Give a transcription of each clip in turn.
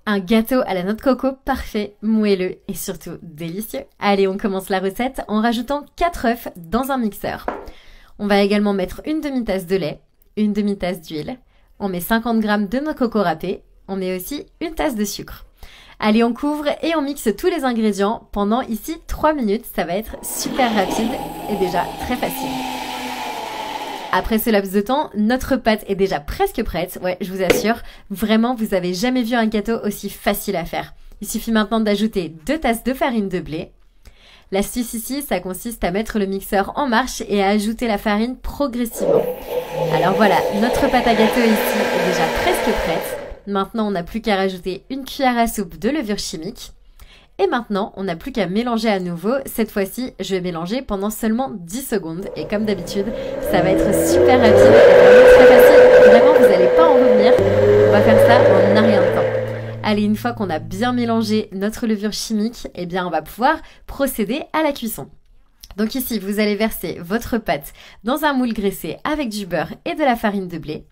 Un gâteau à la noix de coco parfait, moelleux et surtout délicieux. Allez, on commence la recette en rajoutant 4 œufs dans un mixeur. On va également mettre une demi-tasse de lait, une demi-tasse d'huile. On met 50 g de noix de coco râpée. On met aussi une tasse de sucre. Allez, on couvre et on mixe tous les ingrédients pendant ici 3 minutes. Ça va être super rapide et déjà très facile. Après ce laps de temps, notre pâte est déjà presque prête. Ouais, je vous assure, vraiment, vous avez jamais vu un gâteau aussi facile à faire. Il suffit maintenant d'ajouter 2 tasses de farine de blé. L'astuce ici, ça consiste à mettre le mixeur en marche et à ajouter la farine progressivement. Alors voilà, notre pâte à gâteau ici est déjà presque prête. Maintenant, on n'a plus qu'à rajouter une cuillère à soupe de levure chimique. Et maintenant, on n'a plus qu'à mélanger à nouveau. Cette fois-ci, je vais mélanger pendant seulement 10 secondes. Et comme d'habitude, ça va être super rapide et vraiment très facile. Vraiment, vous n'allez pas en revenir. On va faire ça en un rien de temps. Allez, une fois qu'on a bien mélangé notre levure chimique, eh bien, on va pouvoir procéder à la cuisson. Donc ici, vous allez verser votre pâte dans un moule graissé avec du beurre et de la farine de blé.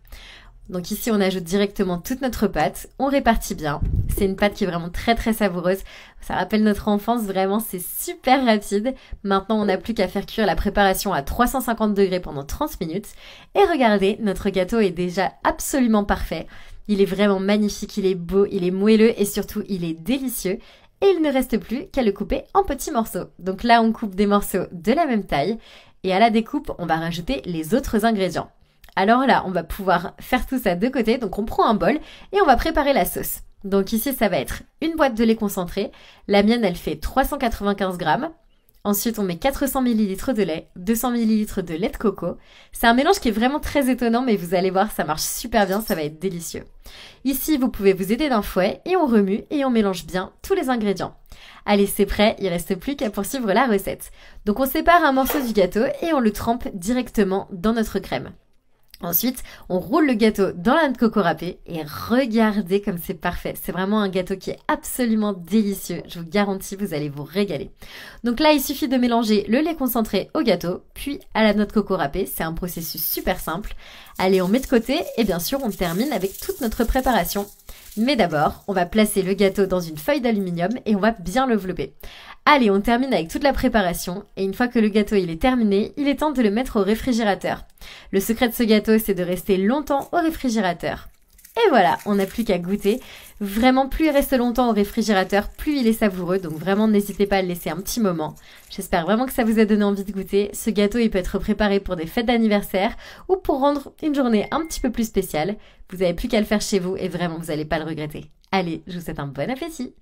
Donc ici, on ajoute directement toute notre pâte, on répartit bien. C'est une pâte qui est vraiment très très savoureuse. Ça rappelle notre enfance, vraiment, c'est super rapide. Maintenant, on n'a plus qu'à faire cuire la préparation à 350 degrés pendant 30 minutes. Et regardez, notre gâteau est déjà absolument parfait. Il est vraiment magnifique, il est beau, il est moelleux et surtout, il est délicieux. Et il ne reste plus qu'à le couper en petits morceaux. Donc là, on coupe des morceaux de la même taille. Et à la découpe, on va rajouter les autres ingrédients. Alors là, on va pouvoir faire tout ça de côté. Donc on prend un bol et on va préparer la sauce. Donc ici, ça va être une boîte de lait concentré. La mienne, elle fait 395 g. Ensuite, on met 400 ml de lait, 200 ml de lait de coco. C'est un mélange qui est vraiment très étonnant, mais vous allez voir, ça marche super bien, ça va être délicieux. Ici, vous pouvez vous aider d'un fouet et on remue et on mélange bien tous les ingrédients. Allez, c'est prêt, il ne reste plus qu'à poursuivre la recette. Donc on sépare un morceau du gâteau et on le trempe directement dans notre crème. Ensuite, on roule le gâteau dans la noix de coco râpée et regardez comme c'est parfait. C'est vraiment un gâteau qui est absolument délicieux. Je vous garantis, vous allez vous régaler. Donc là, il suffit de mélanger le lait concentré au gâteau, puis à la noix de coco râpée. C'est un processus super simple. Allez, on met de côté et bien sûr, on termine avec toute notre préparation. Mais d'abord, on va placer le gâteau dans une feuille d'aluminium et on va bien l'envelopper. Allez, on termine avec toute la préparation et une fois que le gâteau il est terminé, il est temps de le mettre au réfrigérateur. Le secret de ce gâteau, c'est de rester longtemps au réfrigérateur. Et voilà, on n'a plus qu'à goûter. Vraiment, plus il reste longtemps au réfrigérateur, plus il est savoureux. Donc vraiment, n'hésitez pas à le laisser un petit moment. J'espère vraiment que ça vous a donné envie de goûter. Ce gâteau, il peut être préparé pour des fêtes d'anniversaire ou pour rendre une journée un petit peu plus spéciale. Vous n'avez plus qu'à le faire chez vous et vraiment, vous n'allez pas le regretter. Allez, je vous souhaite un bon appétit!